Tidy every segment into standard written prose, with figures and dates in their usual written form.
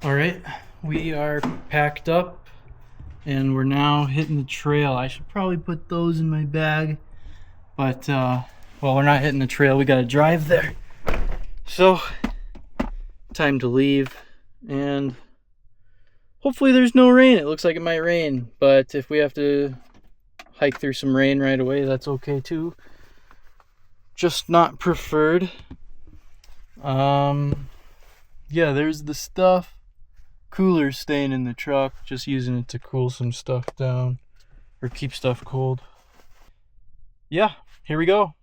All right, we are packed up and we're now hitting the trail. I should probably put those in my bag, but well, we're not hitting the trail. We got to drive there. So, time to leave, and hopefully there's no rain. It looks like it might rain, but if we have to hike through some rain right away, that's okay too. Just not preferred. Yeah, there's the stuff. Cooler staying in the truck, just using it to cool some stuff down or keep stuff cold. Yeah, here we go.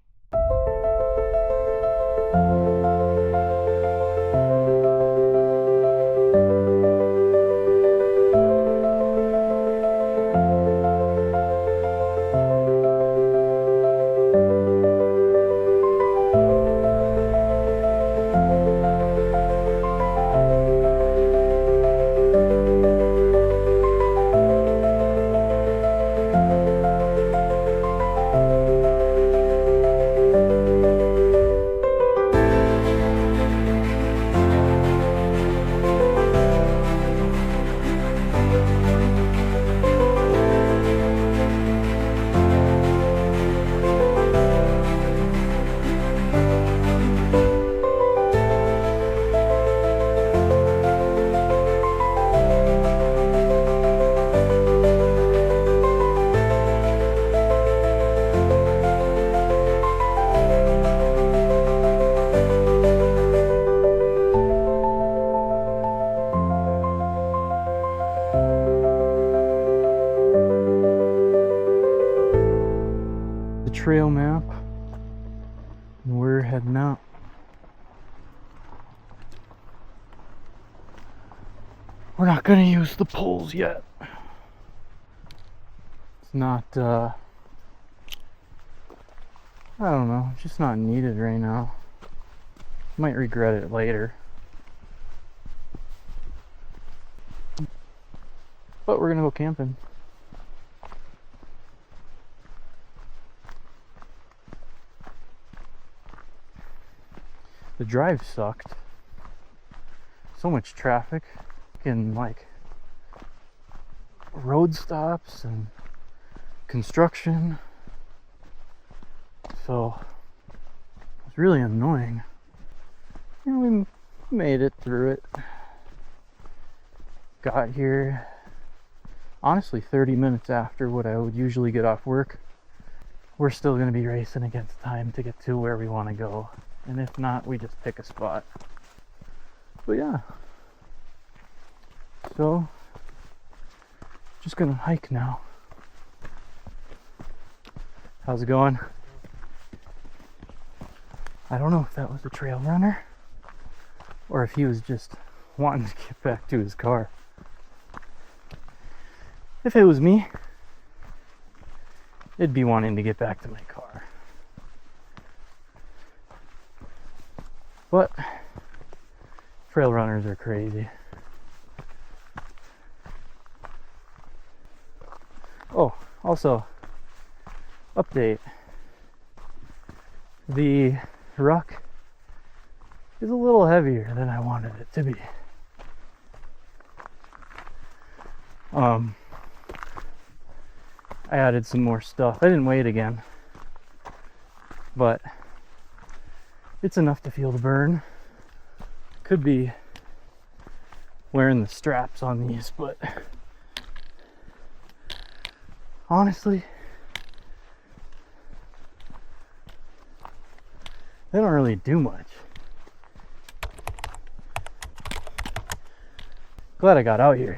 Trail map, and we're heading out. We're not gonna use the poles yet. It's not I don't know, it's just not needed right now. Might regret it later, but we're gonna go camping. The drive sucked. So much traffic and like road stops and construction. So it's really annoying. You know, we made it through it. Got here honestly 30 minutes after what I would usually get off work. We're still going to be racing against time to get to where we want to go. And if not, we just pick a spot. But yeah. So, just gonna hike now. How's it going? I don't know if that was a trail runner or if he was just wanting to get back to his car. If it was me, it'd be wanting to get back to my car. But trail runners are crazy. Oh, also, update. The ruck is a little heavier than I wanted it to be. I added some more stuff. I didn't weigh it again, but it's enough to feel the burn. Could be wearing the straps on these, but honestly, they don't really do much. Glad I got out here.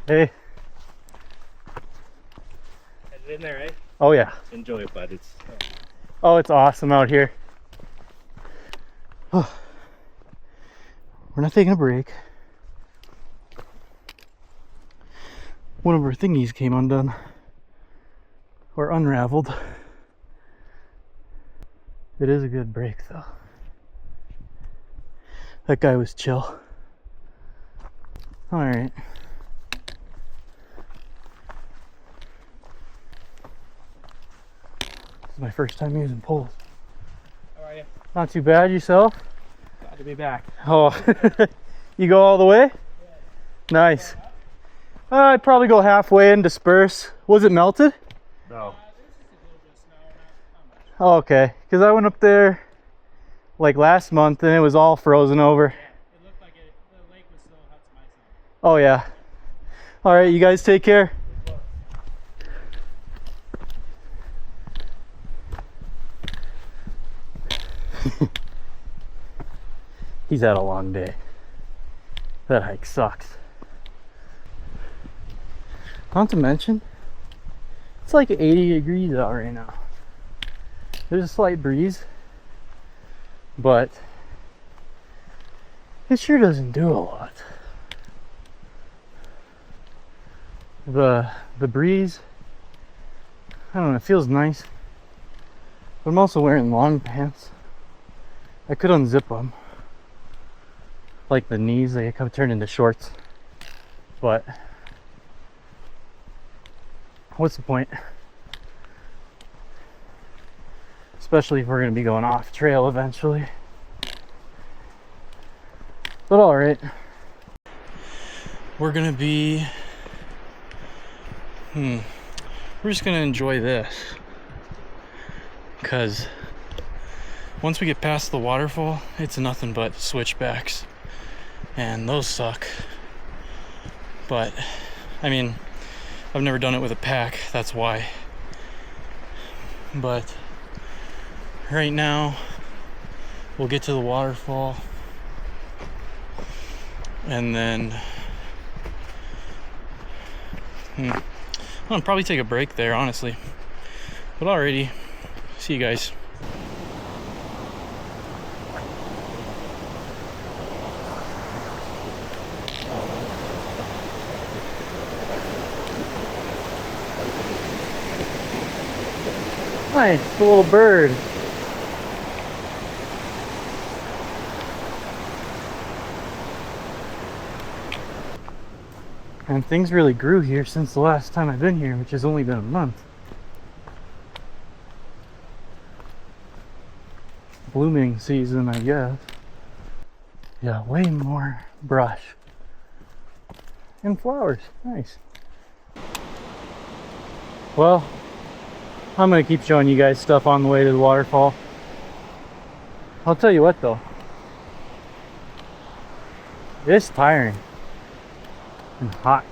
Hey. In there, eh? Oh yeah. Enjoy it, bud. It's it's awesome out here. Oh. We're not taking a break. One of our thingies came undone or unraveled. It is a good break though. That guy was chill. All right. It's my first time using poles. How are you? Not too bad, yourself? Glad to be back. Oh, you go all the way? Nice. I'd probably go halfway and disperse. Was it melted? No. Oh, okay, because I went up there like last month and it was all frozen over. It looked like the lake was still had some ice Oh yeah. All right, you guys take care. He's had a long day. That hike sucks. Not to mention, it's like 80 degrees out right now. There's a slight breeze, but it sure doesn't do a lot. The breeze, I don't know, it feels nice. But I'm also wearing long pants. I could unzip them. Like the knees, they could turn into shorts. But what's the point? Especially if we're going to be going off trail eventually. But alright. We're going to be... we're just going to enjoy this. Because once we get past the waterfall, it's nothing but switchbacks. And those suck. But, I mean, I've never done it with a pack, that's why. But right now, we'll get to the waterfall. And then I'll probably take a break there, honestly. But alrighty, see you guys. Nice, the little bird. And things really grew here since the last time I've been here, which has only been a month. Blooming season, I guess. Yeah, way more brush. And flowers, nice. Well, I'm gonna keep showing you guys stuff on the way to the waterfall. I'll tell you what though. It's tiring. And hot.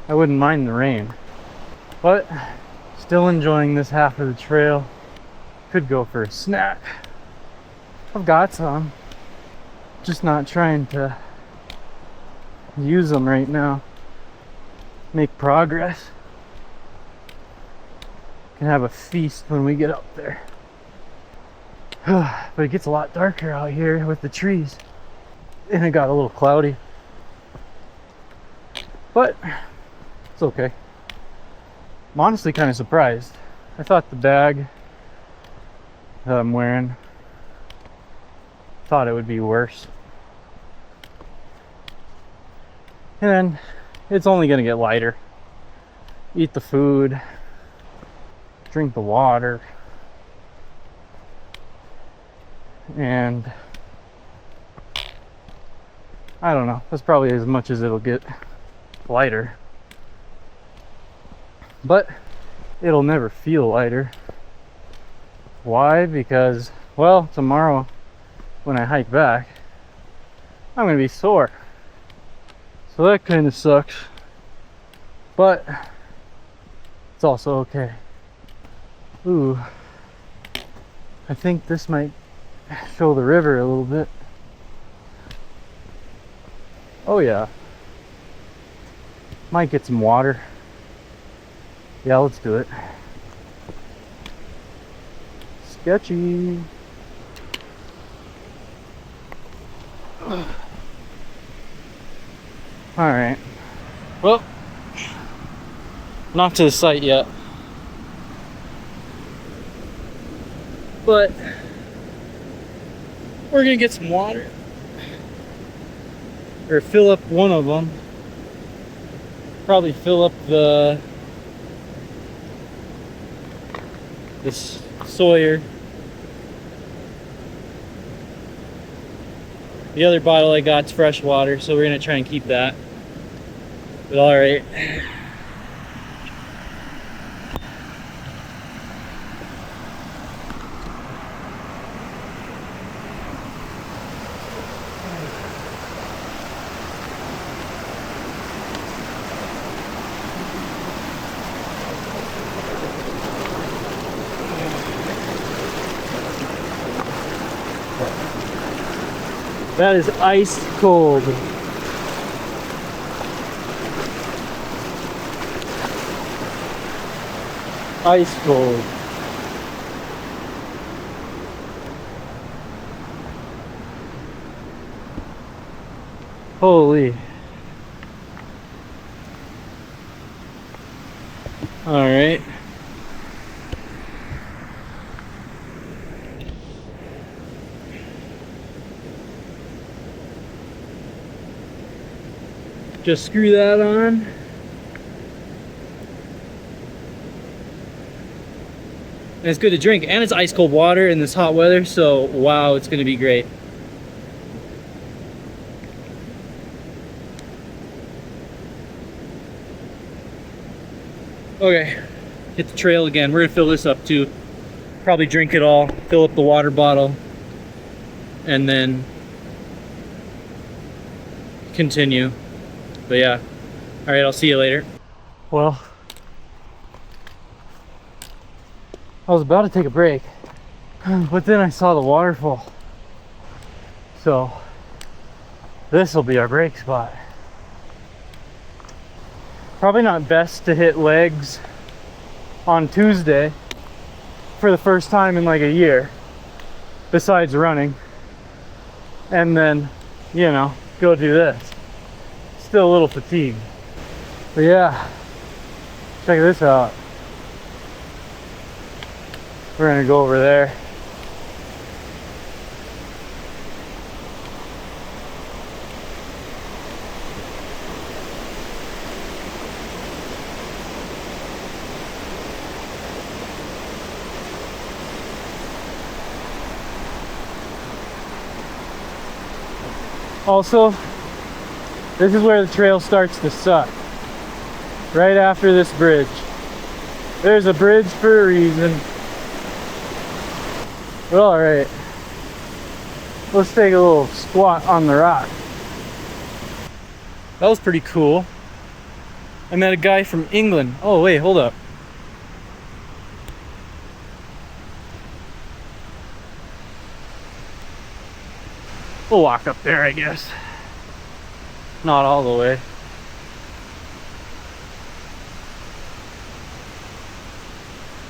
I wouldn't mind the rain. But still enjoying this half of the trail. Could go for a snack. I've got some. Just not trying to use them right now. Make progress. Can have a feast when we get up there. But it gets a lot darker out here with the trees. And it got a little cloudy. But it's okay. I'm honestly kind of surprised. I thought the bag that I'm wearing, thought it would be worse. And then it's only gonna get lighter. Eat the food, drink the water, and I don't know, that's probably as much as it'll get lighter. But it'll never feel lighter. Why? Because, well, tomorrow when I hike back, I'm gonna be sore. So that kind of sucks. But it's also okay. Ooh, I think this might show the river a little bit. Oh yeah. Might get some water. Yeah, let's do it. Sketchy. Alright. Well, not to the site yet. But we're gonna get some water. Or fill up one of them. Probably fill up the this Sawyer. The other bottle I got's fresh water, so we're gonna try and keep that. But all right. That is ice cold. Ice cold. Holy. All right. Just screw that on. And it's good to drink, and it's ice cold water in this hot weather, so wow, it's gonna be great. Okay, hit the trail again. We're gonna fill this up too. Probably drink it all, fill up the water bottle, and then continue. But yeah, all right, I'll see you later. Well, I was about to take a break, but then I saw the waterfall. So this will be our break spot. Probably not best to hit legs on Tuesday for the first time in like a year, besides running, and then, you know, go do this. Still a little fatigued. But yeah, check this out. We're gonna go over there. Also, this is where the trail starts to suck. Right after this bridge. There's a bridge for a reason. But alright. Let's take a little squat on the rock. That was pretty cool. I met a guy from England. Oh wait, hold up. We'll walk up there, I guess. Not all the way.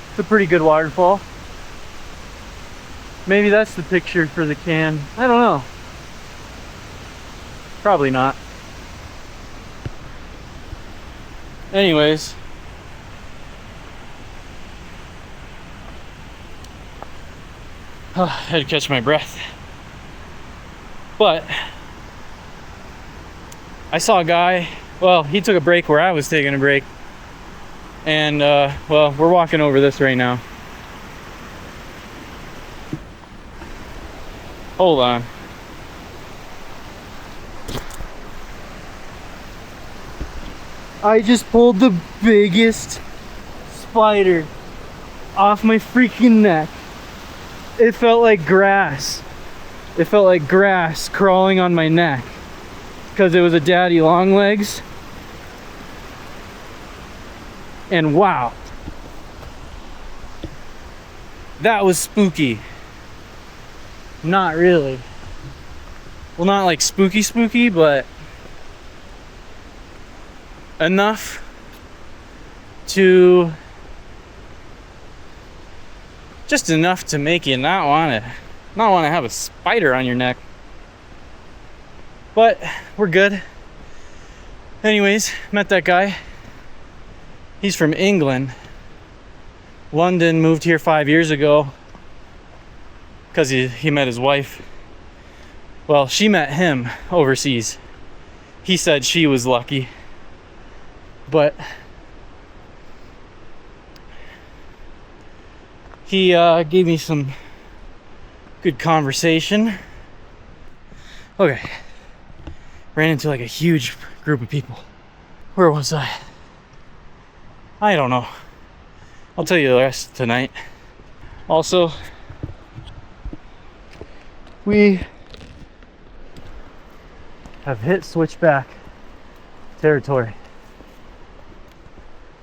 It's a pretty good waterfall. Maybe that's the picture for the can. I don't know. Probably not. Anyways. I had to catch my breath. But I saw a guy, well, he took a break where I was taking a break. And, well, we're walking over this right now. Hold on. I just pulled the biggest spider off my freaking neck. It felt like grass. It felt like grass crawling on my neck. Because it was a daddy long legs. And wow. That was spooky. Not really. Well, not like spooky spooky, but enough to, just enough to make you not want to have a spider on your neck. But we're good. Anyways, met that guy. He's from England. London, moved here 5 years ago because he met his wife. Well, she met him overseas. He said she was lucky. But He gave me some good conversation. Okay. Ran into like a huge group of people. Where was I? I don't know. I'll tell you the rest tonight. Also, we have hit switchback territory.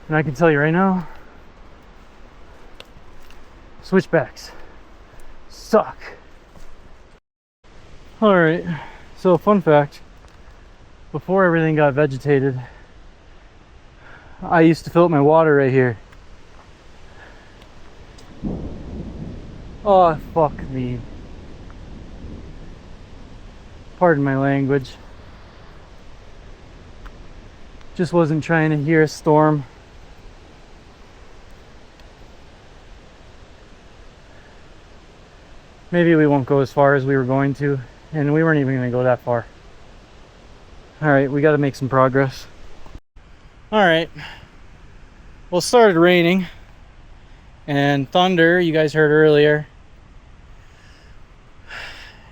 And I can tell you right now, switchbacks suck. Alright, so fun fact, before everything got vegetated, I used to fill up my water right here. Oh, fuck me. Pardon my language. Just wasn't trying to hear a storm. Maybe we won't go as far as we were going to, and we weren't even going to go that far. Alright, we got to make some progress. Alright. Well, it started raining, and thunder, you guys heard earlier.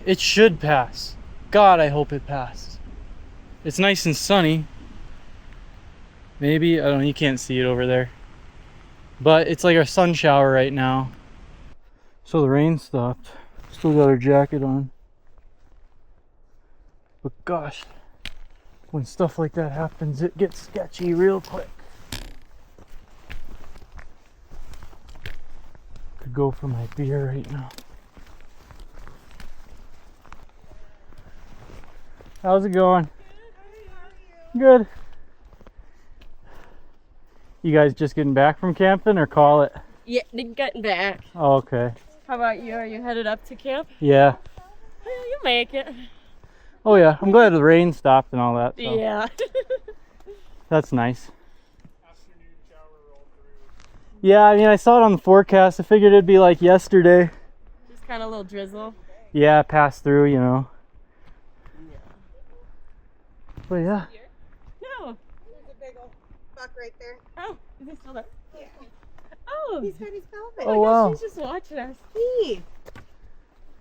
It should pass. God, I hope it passes. It's nice and sunny. Maybe, I don't know, you can't see it over there. But it's like a sun shower right now. So the rain stopped. Still got our jacket on. But gosh, when stuff like that happens, it gets sketchy real quick. Could go for my beer right now. How's it going? Good. You guys just getting back from camping or call it? Yeah, getting back. Oh, okay. How about you? Are you headed up to camp? Yeah. Well, you make it. Oh yeah, I'm glad the rain stopped and all that. So. Yeah. That's nice. Yeah, I mean, I saw it on the forecast. I figured it'd be like yesterday. Just kind of a little drizzle. Yeah, pass through, you know. Yeah. But yeah. No. There's a big old buck right there. Oh, is he still there? Yeah. Oh. He's got his velvet. Oh, wow. She's just watching us. He.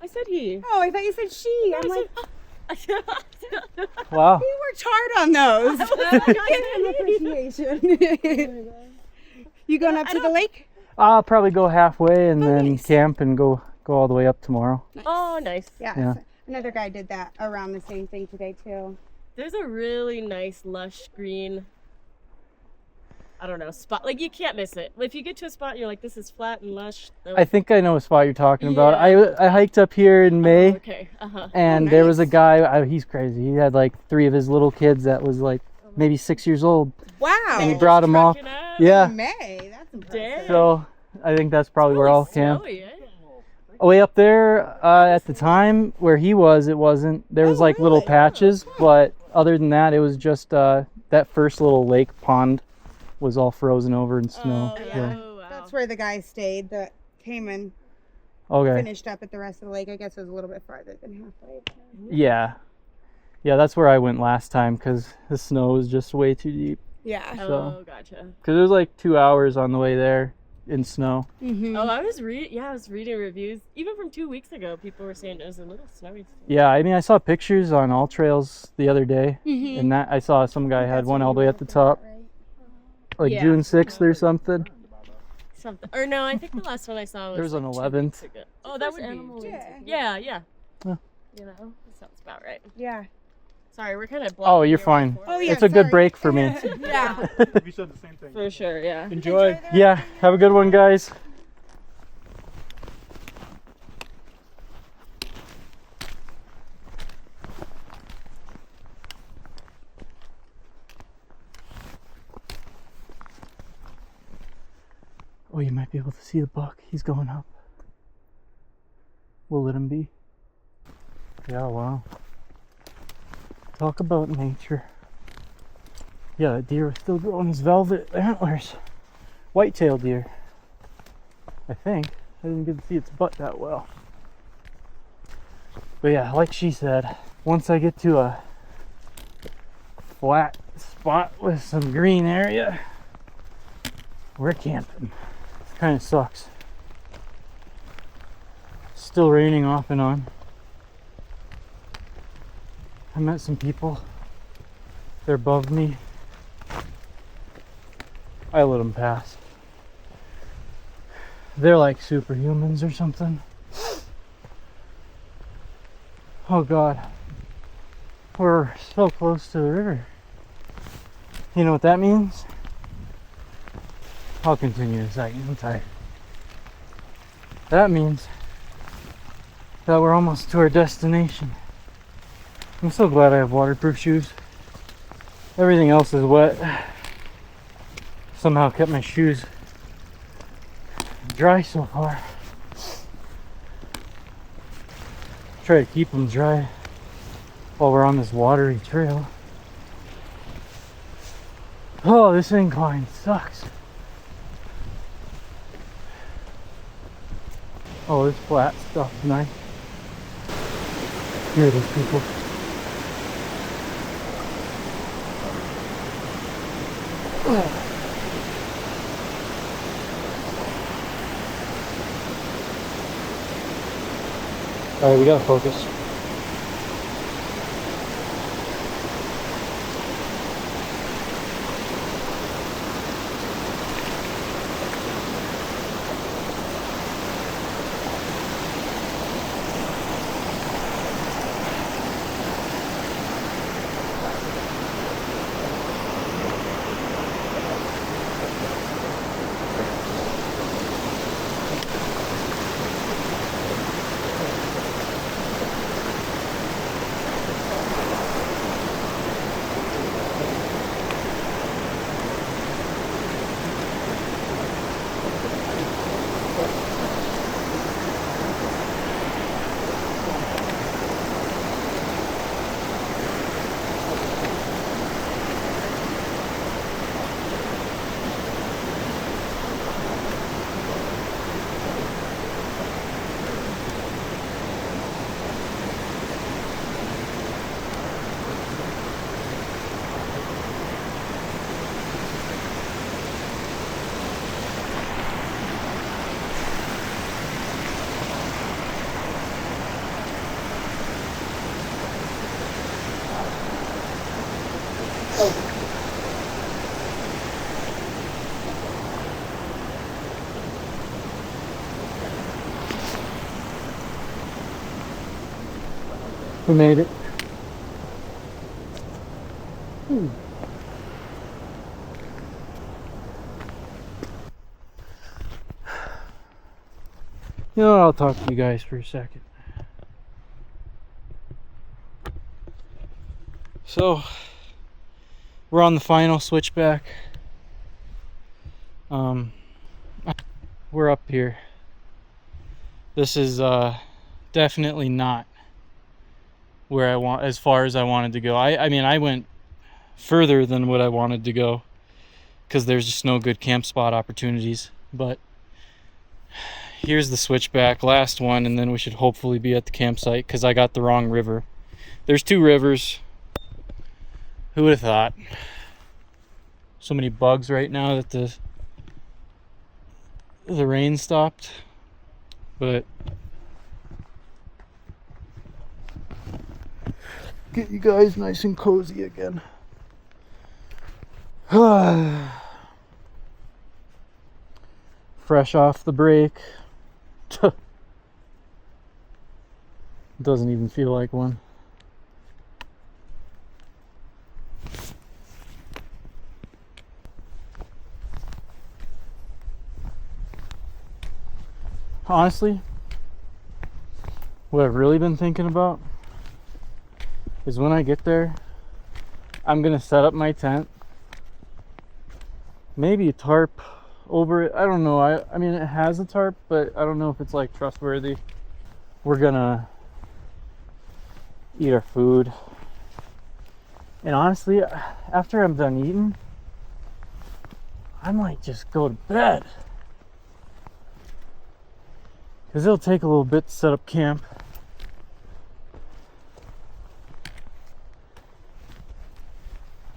I said he. Oh, I thought you said she. I'm like, Wow. he worked hard on those. Give him appreciation. You going up to the lake? I'll probably go halfway and then nice. camp and go all the way up tomorrow. Oh, nice. Yeah. Yeah. Another guy did that around the same thing today too. There's a really nice lush green, I don't know, spot. Like, you can't miss it. If you get to a spot and you're like, this is flat and lush. I think I know what spot you're talking about. Yeah. I hiked up here in May. Oh, okay. Uh-huh. And Oh, there was a nice. guy, he's crazy. He had like 3 of his little kids that was like maybe 6 years old. Wow. And he brought them all. Trucking up. Yeah. May. That's impressive. Dang. So I think that's probably where I'll camp. Snowy, eh? Way up there, at the time where he was, it wasn't. There was Oh, like little really? patches, but other than that, it was just that first little lake pond was all frozen over in snow. Oh, So, yeah. Oh, wow. That's where the guy stayed that came and okay. finished up at the rest of the lake. I guess it was a little bit farther than halfway. Yeah. Yeah, that's where I went last time because the snow was just way too deep. Yeah. Oh, gotcha. Because it was like 2 hours on the way there in snow. Mm-hmm. Oh, I was reading reviews. Even from 2 weeks ago, people were saying it was a little snowy. Yeah, I mean, I saw pictures on All Trails the other day, Mm-hmm. and that I saw some guy had one all the way at the top, like Yeah. June 6th or something. Something. Or no, I think the last one I saw was There was an like 2 11th. weeks ago. Oh, that would animal be. week. Yeah, yeah. Huh. You know, that sounds about right. Yeah. Sorry, we're kind of. Oh, you're fine. Oh, yeah. It's a good sorry. break for me. Yeah. You said the same thing. For sure, yeah. Enjoy. Yeah, have a good one, guys. Oh, you might be able to see the buck. He's going up. We'll let him be. Yeah, wow. Talk about nature. Yeah, that deer was still growing his velvet antlers. White-tailed deer. I think. I didn't get to see its butt that well. But yeah, like she said, once I get to a flat spot with some green area, we're camping. Kind of sucks. still raining off and on. I met some people. They're above me. I let them pass. They're like superhumans or something. Oh God. We're so close to the river. You know what that means? I'll continue in a second. I'm tired. That means that we're almost to our destination. I'm so glad I have waterproof shoes. Everything else is wet. Somehow kept my shoes dry so far. Try to keep them dry while we're on this watery trail. Oh, this incline sucks. Oh, this flat stuff's nice. Here are those people. Alright, we gotta focus. We made it. You know what, I'll talk to you guys for a second. So, we're on the final switchback. We're up here. This is definitely not where I want, as far as I wanted to go. I mean, I went further than what I wanted to go because there's just no good camp spot opportunities. But here's the switchback, last one, and then we should hopefully be at the campsite because I got the wrong river. There's two rivers. Who would have thought? So many bugs right now that the rain stopped. But get you guys nice and cozy again. Fresh off the break. Doesn't even feel like one. Honestly, what I've really been thinking about is when I get there, I'm gonna set up my tent, maybe a tarp over it. I don't know. I mean, it has a tarp, but I don't know if it's like trustworthy. We're gonna eat our food, and honestly, after I'm done eating, I might just go to bed because it'll take a little bit to set up camp.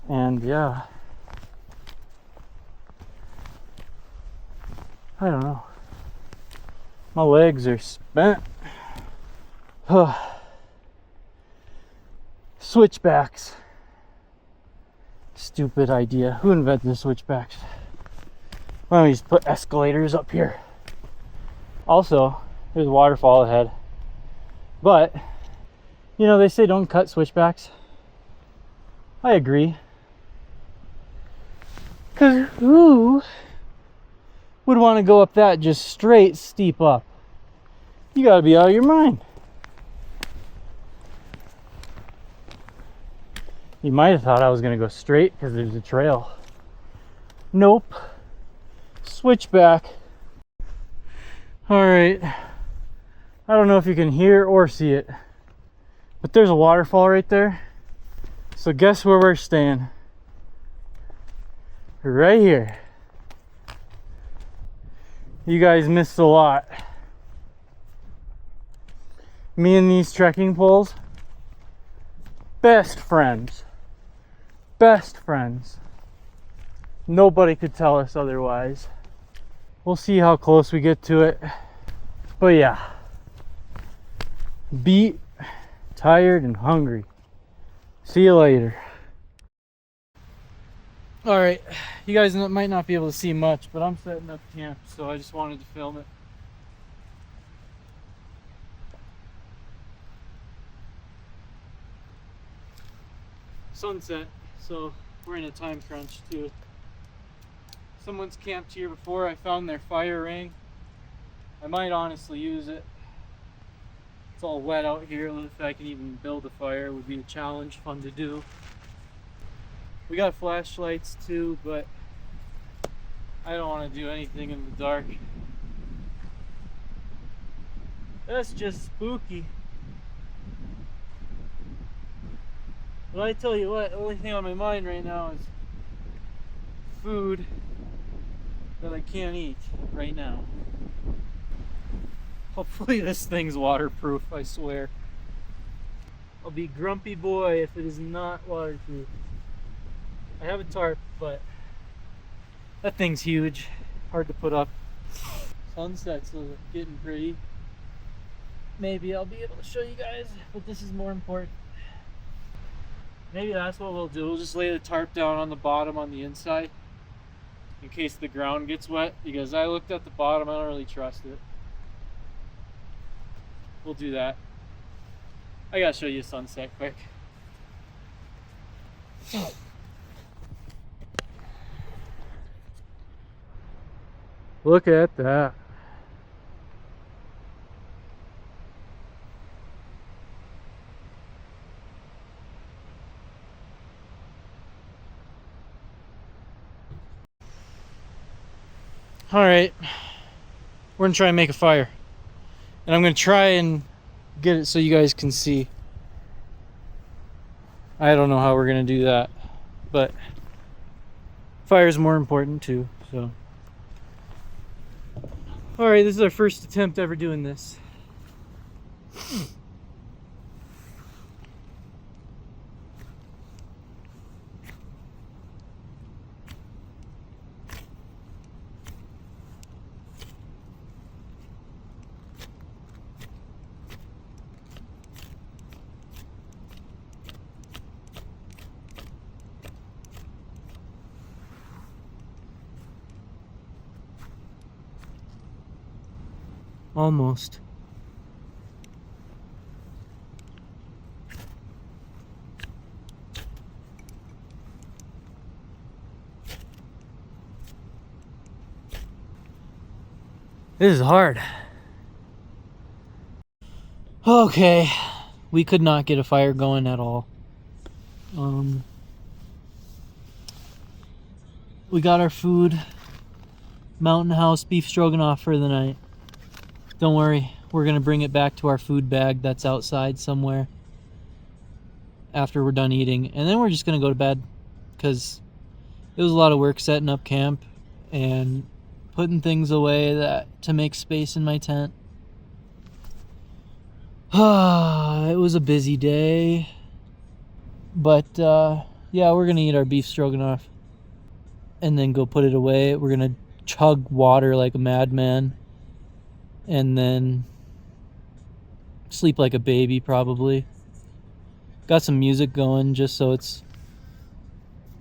And yeah, I don't know. My legs are spent. Switchbacks. Stupid idea. Who invented the switchbacks? Why don't we just put escalators up here? Also, there's a waterfall ahead. But, you know, they say don't cut switchbacks. I agree. Because who would want to go up that just straight steep up? You gotta be out of your mind. You might have thought I was gonna go straight because there's a trail. Nope. Switchback. Alright. I don't know if you can hear or see it, but there's a waterfall right there. So guess where we're staying? Right here. You guys missed a lot. Me and these trekking poles, best friends. Best friends. Nobody could tell us otherwise. We'll see how close we get to it. But yeah. Beat, tired, and hungry. See you later. Alright, you guys might not be able to see much, but I'm setting up camp, so I just wanted to film it. Sunset, so we're in a time crunch too. Someone's camped here before. I found their fire ring. I might honestly use it. It's all wet out here. If I can even build a fire, it would be a challenge, fun to do. We got flashlights too, but I don't want to do anything in the dark. That's just spooky. But I tell you what, the only thing on my mind right now is food that I can't eat right now. Hopefully this thing's waterproof, I swear. I'll be grumpy boy if it is not waterproof. I have a tarp, but that thing's huge. Hard to put up. Sunset's getting pretty. Maybe I'll be able to show you guys, but this is more important. Maybe that's what we'll do. We'll just lay the tarp down on the bottom on the inside in case the ground gets wet, because I looked at the bottom, I don't really trust it. We'll do that. I gotta show you a sunset quick. Look at that. All right, we're gonna try and make a fire, and I'm gonna try and get it so you guys can see. I don't know how we're gonna do that, but fire is more important too. So, all right, this is our first attempt ever doing this. Almost. This is hard. Okay, we could not get a fire going at all. We got our food, Mountain House beef stroganoff for the night. Don't worry, we're gonna bring it back to our food bag that's outside somewhere after we're done eating, and then we're just gonna go to bed because it was a lot of work setting up camp and putting things away to make space in my tent. It was a busy day, but yeah, we're gonna eat our beef stroganoff and then go put it away. We're gonna chug water like a madman and then Sleep like a baby, probably. Got some music going just so it's,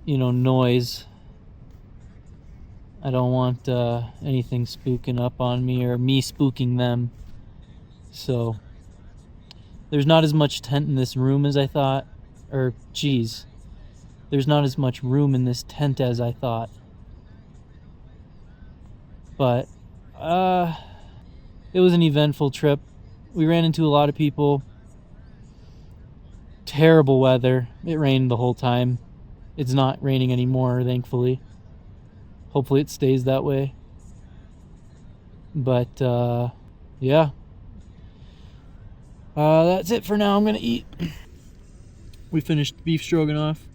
you know, noise. I don't want anything spooking up on me or me spooking them. So there's not as much tent in this room as I thought. Or, geez, there's not as much room in this tent as I thought. But it was an eventful trip. We ran into a lot of people. Terrible weather. It rained the whole time. It's not raining anymore, thankfully. Hopefully it stays that way. But yeah. That's it for now. I'm gonna eat. We finished beef stroganoff.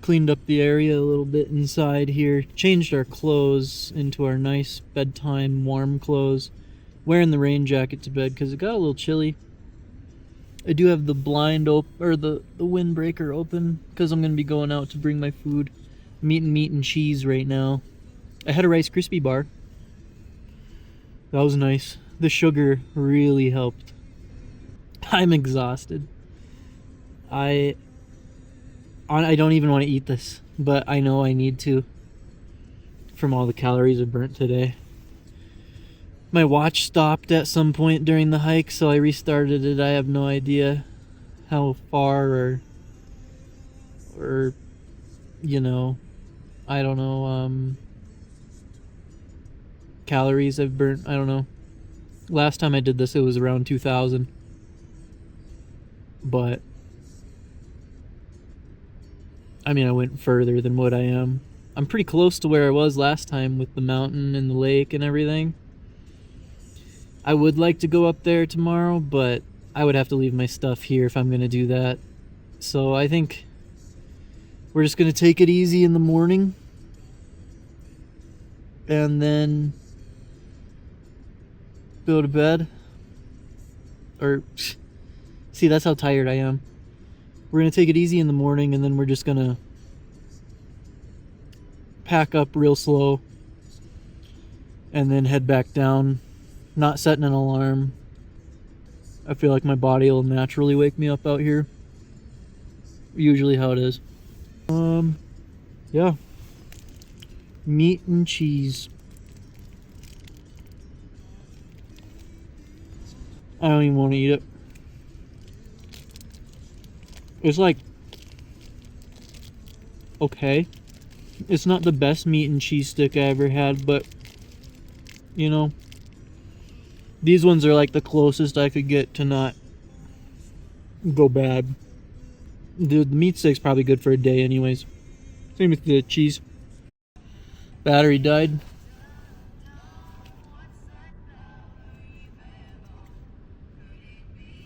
Cleaned up the area a little bit inside here. Changed our clothes into our nice bedtime warm clothes. Wearing the rain jacket to bed because it got a little chilly. I do have the blind or the windbreaker open because I'm gonna be going out to bring my food. I'm eating meat and cheese right now. I had a Rice Krispie bar. That was nice. The sugar really helped. I'm exhausted. I don't even want to eat this, but I know I need to from all the calories I burnt today. My watch stopped at some point during the hike, so I restarted it. I have no idea how far or you know, I don't know, calories I've burnt. I don't know. Last time I did this, it was around 2,000. But I mean, I went further than what I am. I'm pretty close to where I was last time with the mountain and the lake and everything. I would like to go up there tomorrow, but I would have to leave my stuff here if I'm going to do that. So I think we're just going to take it easy in the morning. And then go to bed. Or, see, that's how tired I am. We're going to take it easy in the morning, and then we're just going to pack up real slow and then head back down. Not setting an alarm. I feel like my body will naturally wake me up out here. Usually how it is. Yeah. Meat and cheese. I don't even want to eat it. It's like, okay. It's not the best meat and cheese stick I ever had, but, you know, these ones are like the closest I could get to not go bad. The meat stick's probably good for a day anyways. Same with the cheese. Battery died.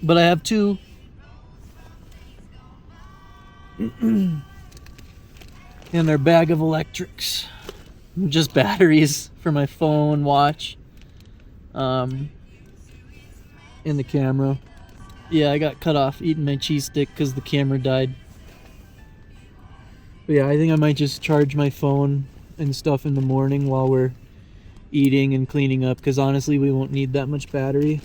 But I have two. And their bag of electrics. Just batteries for my phone, watch. In the camera. Yeah, I got cut off eating my cheese stick because the camera died. But yeah, I think I might just charge my phone and stuff in the morning while we're eating and cleaning up, because honestly we won't need that much battery.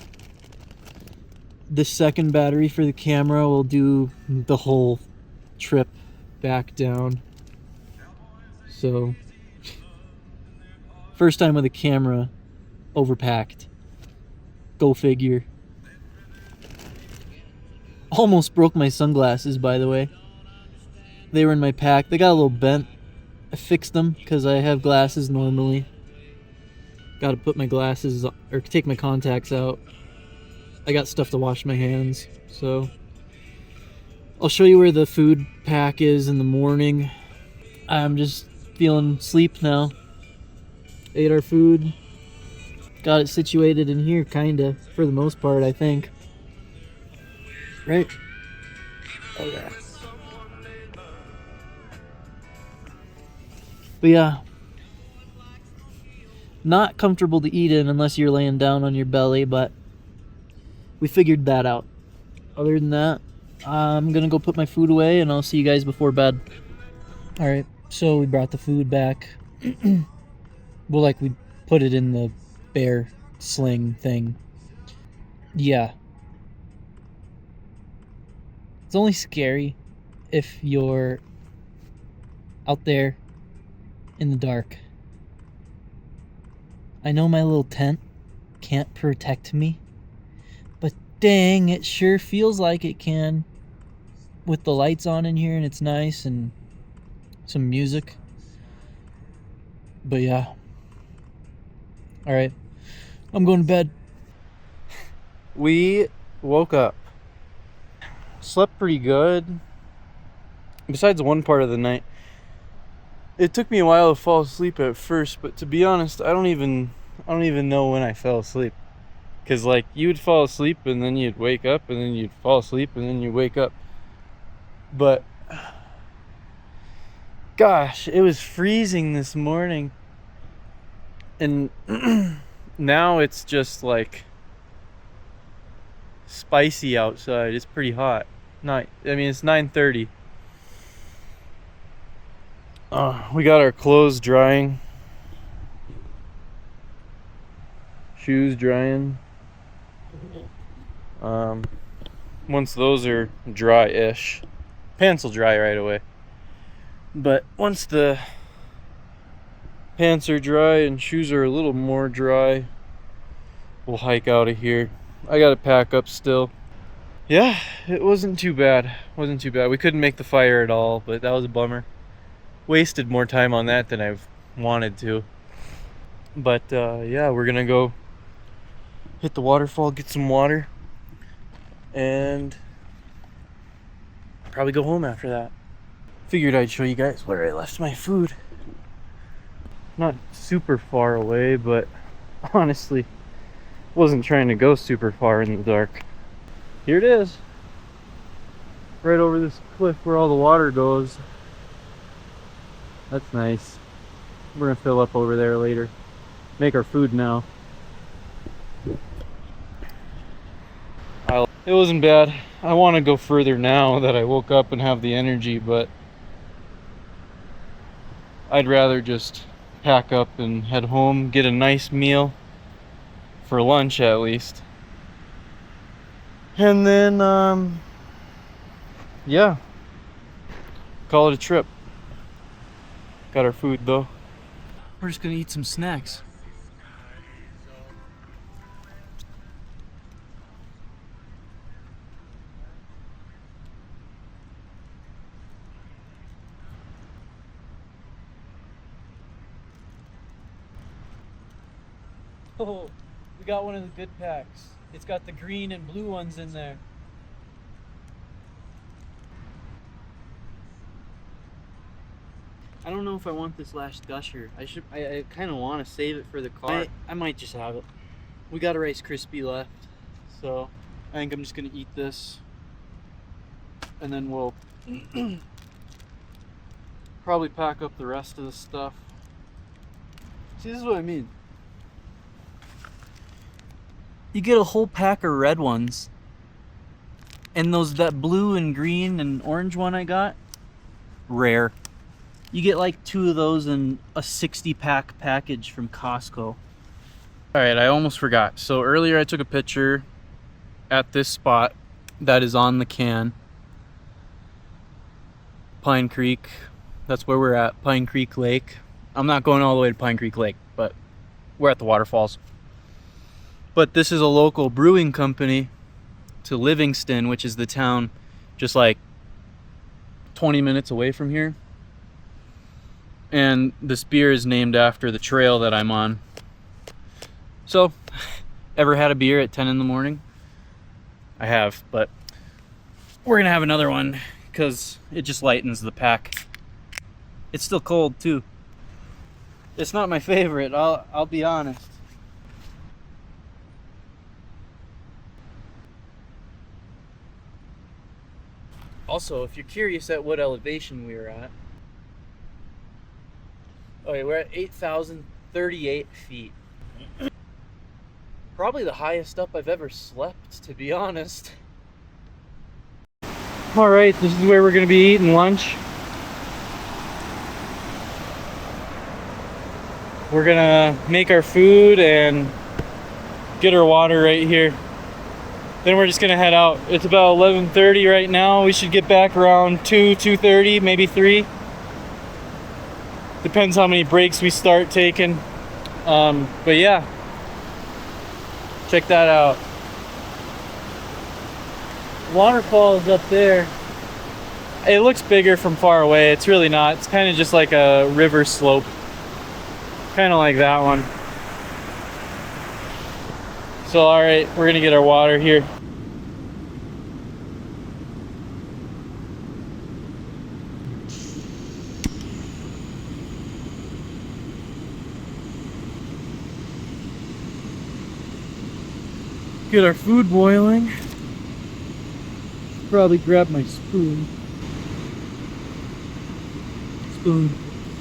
The second battery for the camera will do the whole trip back down. So, first time with a camera overpacked. Go figure. Almost broke my sunglasses, by the way. They were in my pack. They got a little bent. I fixed them because I have glasses normally. Got to put my glasses, or take my contacts out. I got stuff to wash my hands, so I'll show you where the food pack is in the morning. I'm just feeling sleep now. Ate our food. Got it situated in here, kinda, for the most part, I think. Right? Oh yeah. But yeah. Not comfortable to eat in unless you're laying down on your belly, but we figured that out. Other than that, I'm gonna go put my food away and I'll see you guys before bed. Alright, so we brought the food back. Well, like, we put it in the bear sling thing. Yeah. It's only scary if you're out there in the dark. I know my little tent can't protect me, but dang, it sure feels like it can with the lights on in here and it's nice and some music. But yeah. Alright, I'm going to bed. We woke up. Slept pretty good. Besides one part of the night. It took me a while to fall asleep at first, but to be honest, I don't even know when I fell asleep. Cause like you would fall asleep and then you'd wake up and then you'd fall asleep and then you'd wake up. But gosh, it was freezing this morning. And now it's just like spicy outside. It's pretty hot. It's 9:30. We got our clothes drying. Shoes drying. Once those are dry-ish, pants will dry right away. But once the pants are dry and shoes are a little more dry, we'll hike out of here. I gotta pack up still. Yeah, it wasn't too bad. We couldn't make the fire at all, but that was a bummer. Wasted more time on that than I've wanted to. But yeah, we're gonna go hit the waterfall, get some water, and probably go home after that. Figured I'd show you guys where I left my food. Not super far away, but honestly, wasn't trying to go super far in the dark. Here it is. Right over this cliff where all the water goes. That's nice. We're gonna fill up over there later. Make our food now. It wasn't bad. I want to go further now that I woke up and have the energy, but I'd rather just pack up and head home, get a nice meal for lunch at least. And then yeah, call it a trip. Got our food though. We're just gonna eat some snacks. Oh, we got one of the good packs. It's got the green and blue ones in there. I don't know if I want this last gusher. I kind of want to save it for the car. I might just have it. We got a Rice Krispie left, so I think I'm just gonna eat this, and then we'll probably pack up the rest of the stuff. See, this is what I mean. You get a whole pack of red ones, and that blue and green and orange one I got, rare. You get like 2 of those in a 60-pack package from Costco. Alright, I almost forgot. So earlier I took a picture at this spot that is on the can. Pine Creek. That's where we're at, Pine Creek Lake. I'm not going all the way to Pine Creek Lake, but we're at the waterfalls. But this is a local brewing company to Livingston, which is the town just like 20 minutes away from here. And this beer is named after the trail that I'm on. So, ever had a beer at 10 in the morning? I have, but we're gonna have another one because it just lightens the pack. It's still cold too. It's not my favorite, I'll be honest. Also, if you're curious at what elevation we were at, okay, we're at 8,038 feet. Probably the highest up I've ever slept, to be honest. Alright, this is where we're going to be eating lunch. We're going to make our food and get our water right here. then we're just gonna head out. It's about 11:30 right now. We should get back around 2:30, maybe 3. Depends how many breaks we start taking. But yeah, check that out. Waterfall is up there. It looks bigger from far away. It's really not. It's kind of just like a river slope. Kind of like that one. So alright, we're gonna get our water here. Get our food boiling. Probably grab my spoon.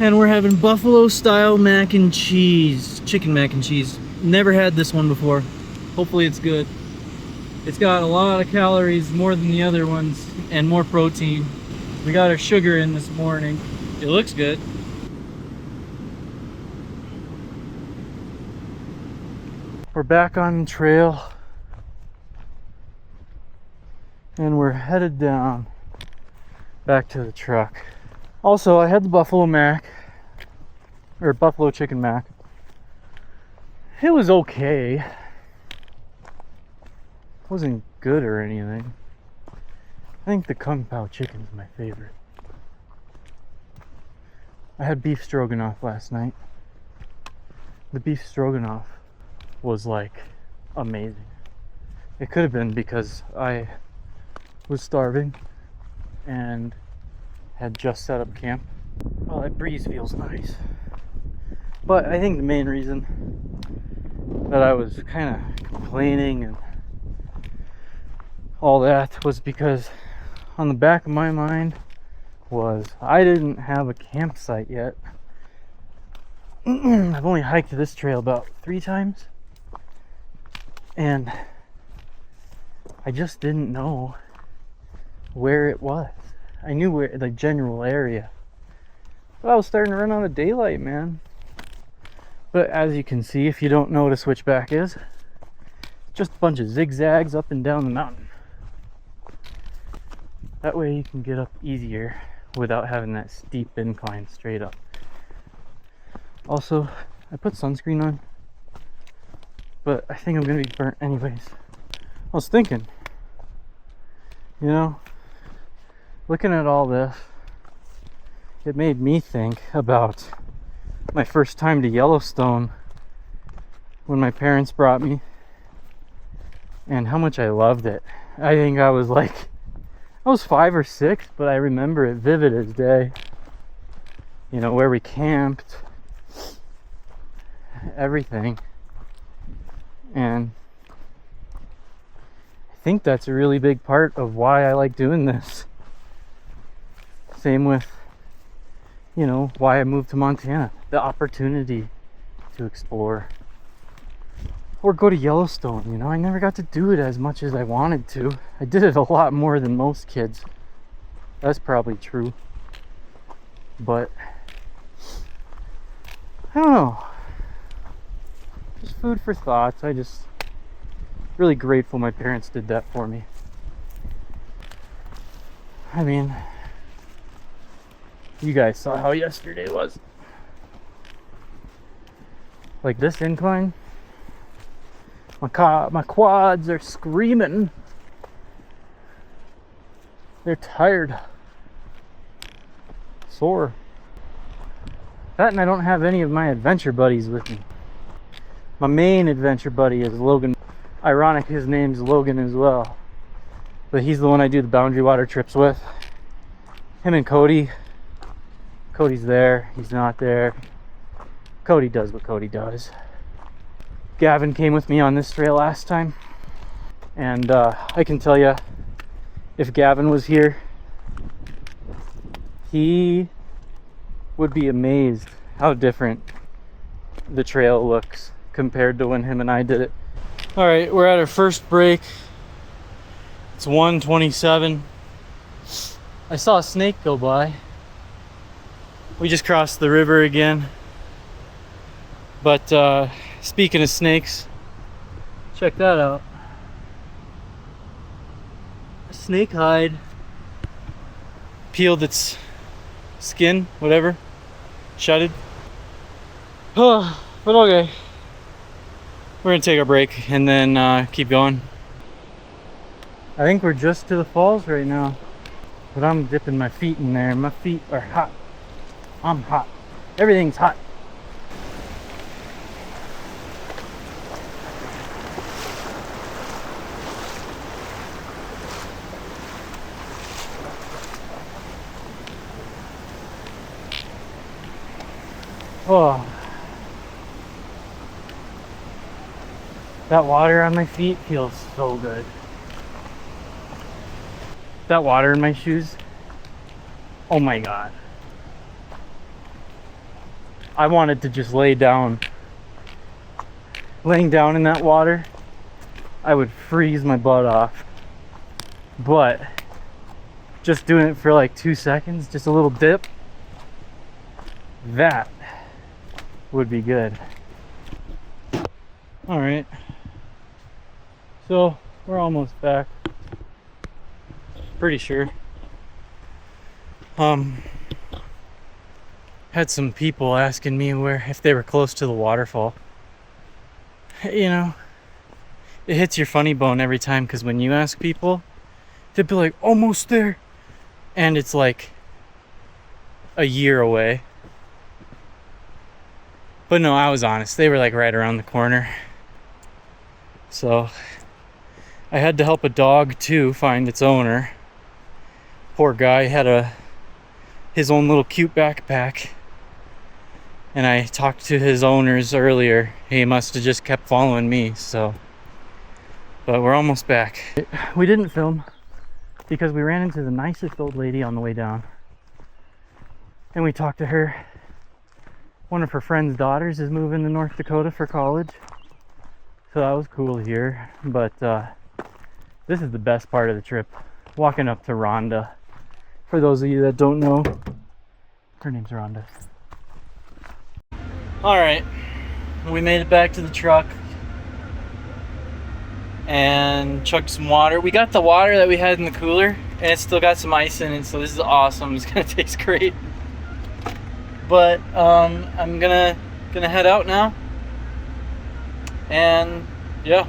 And we're having buffalo style mac and cheese. Chicken mac and cheese. Never had this one before. Hopefully it's good. It's got a lot of calories, more than the other ones, and more protein. We got our sugar in this morning. It looks good. We're back on the trail. And we're headed down back to the truck. Also, I had the buffalo mac, or buffalo chicken mac. It was okay. Wasn't good or anything. I think the Kung Pao chicken is my favorite. I had beef stroganoff last night. The beef stroganoff was like amazing. It could have been because I was starving and had just set up camp. Well, that breeze feels nice. But I think the main reason that I was kind of complaining and all that was because on the back of my mind was I didn't have a campsite yet. I've only hiked this trail about 3 times, and I just didn't know where it was. I knew where the general area, but I was starting to run out of daylight, man. But as you can see, if you don't know what a switchback is, just a bunch of zigzags up and down the mountain. That way you can get up easier without having that steep incline straight up. Also, I put sunscreen on, but I think I'm gonna be burnt anyways. I was thinking, you know, looking at all this, it made me think about my first time to Yellowstone when my parents brought me, and how much I loved it. I think I was 5 or 6, but I remember it vivid as day. You know, where we camped, everything. And I think that's a really big part of why I like doing this. Same with, you know, why I moved to Montana. The opportunity to explore. Or go to Yellowstone, you know. I never got to do it as much as I wanted to. I did it a lot more than most kids. That's probably true. But I don't know. Just food for thoughts. I just really grateful my parents did that for me. I mean, you guys saw how yesterday was. Like this incline, my quads are screaming. They're tired, sore. That, and I don't have any of my adventure buddies with me. My main adventure buddy is Logan. Ironic, his name's Logan as well. But he's the one I do the Boundary Water trips with. Him and Cody. Cody's there, he's not there. Cody does what Cody does. Gavin came with me on this trail last time. And I can tell you, if Gavin was here, he would be amazed how different the trail looks compared to when him and I did it. All right, we're at our first break. It's 1:27. I saw a snake go by. We just crossed the river again. But speaking of snakes, check that out. snake hide peeled its skin, whatever, shutted. But okay, we're gonna take a break and then keep going. I think we're just to the falls right now, but I'm dipping my feet in there. My feet are hot. I'm hot. Everything's hot. Oh, that water on my feet feels so good. That water in my shoes, oh my god. I wanted to just lay down. Laying down in that water, I would freeze my butt off. But just doing it for like 2 seconds, just a little dip, that would be good. All right, so we're almost back, pretty sure. Had some people asking me if they were close to the waterfall. You know, it hits your funny bone every time, because when you ask people, they'd be like, almost there, and it's like a year away. But no, I was honest. They were like right around the corner. So I had to help a dog too find its owner. Poor guy had his own little cute backpack. And I talked to his owners earlier. He must have just kept following me, so. But we're almost back. We didn't film because we ran into the nicest old lady on the way down. And we talked to her. One of her friend's daughters is moving to North Dakota for college, so that was cool to hear. But this is the best part of the trip, walking up to Rhonda. For those of you that don't know, her name's Rhonda. All right, we made it back to the truck and chugged some water. We got the water that we had in the cooler, and it's still got some ice in it, so this is awesome. It's gonna taste great. But I'm gonna head out now, and yeah,